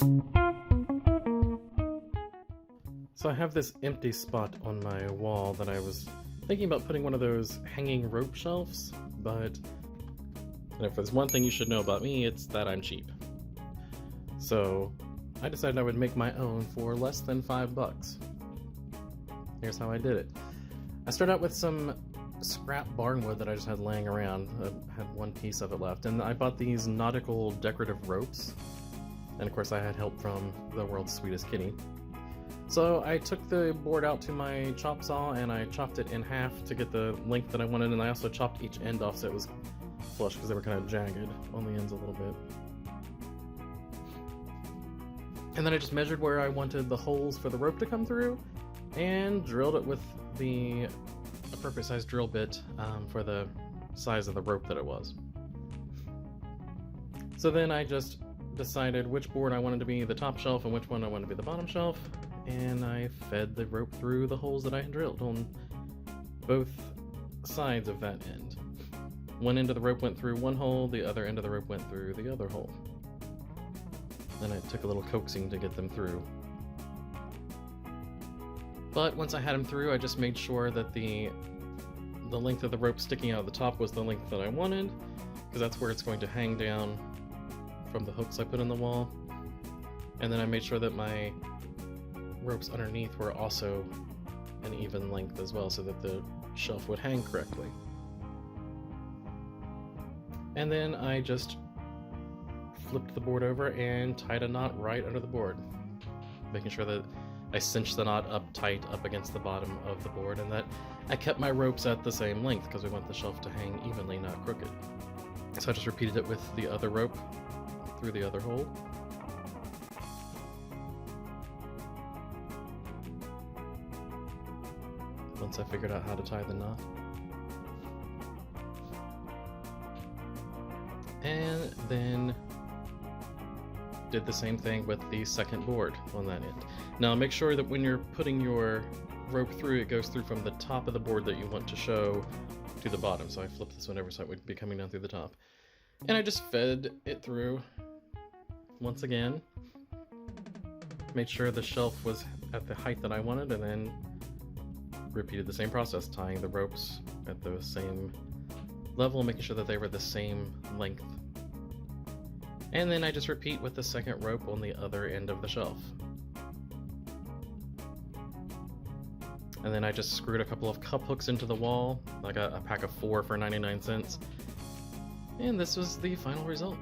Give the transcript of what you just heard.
So I have this empty spot on my wall that I was thinking about putting one of those hanging rope shelves, but if there's one thing you should know about me, it's that I'm cheap. So I decided I would make my own for less than $5. Here's how I did it. I started out with some scrap barnwood that I just had laying around. I had one piece of it left, and I bought these nautical decorative ropes. And of course I had help from the world's sweetest kitty. So I took the board out to my chop saw and I chopped it in half to get the length that I wanted, and I also chopped each end off so it was flush because they were kind of jagged on the ends a little bit. And then I just measured where I wanted the holes for the rope to come through and drilled it with the appropriate size drill bit for the size of the rope that it was. So then I just decided which board I wanted to be the top shelf and which one I wanted to be the bottom shelf, and I fed the rope through the holes that I had drilled on both sides of that end. One end of the rope went through one hole, the other end of the rope went through the other hole. Then it took a little coaxing to get them through. But once I had them through, I just made sure that the length of the rope sticking out of the top was the length that I wanted, because that's where it's going to hang down from the hooks I put in the wall. And then I made sure that my ropes underneath were also an even length as well, so that the shelf would hang correctly. And then I just flipped the board over and tied a knot right under the board, making sure that I cinched the knot up tight up against the bottom of the board, and that I kept my ropes at the same length because we want the shelf to hang evenly, not crooked. So I just repeated it with the other rope through the other hole. Once I figured out how to tie the knot. And then did the same thing with the second board on that end. Now make sure that when you're putting your rope through, it goes through from the top of the board that you want to show to the bottom. So I flipped this one over so it would be coming down through the top. And I just fed it through once again. Made sure the shelf was at the height that I wanted, and then repeated the same process, tying the ropes at the same level, making sure that they were the same length. And then I just repeat with the second rope on the other end of the shelf. And then I just screwed a couple of cup hooks into the wall. I got a pack of 4 for 99 cents. And this was the final result.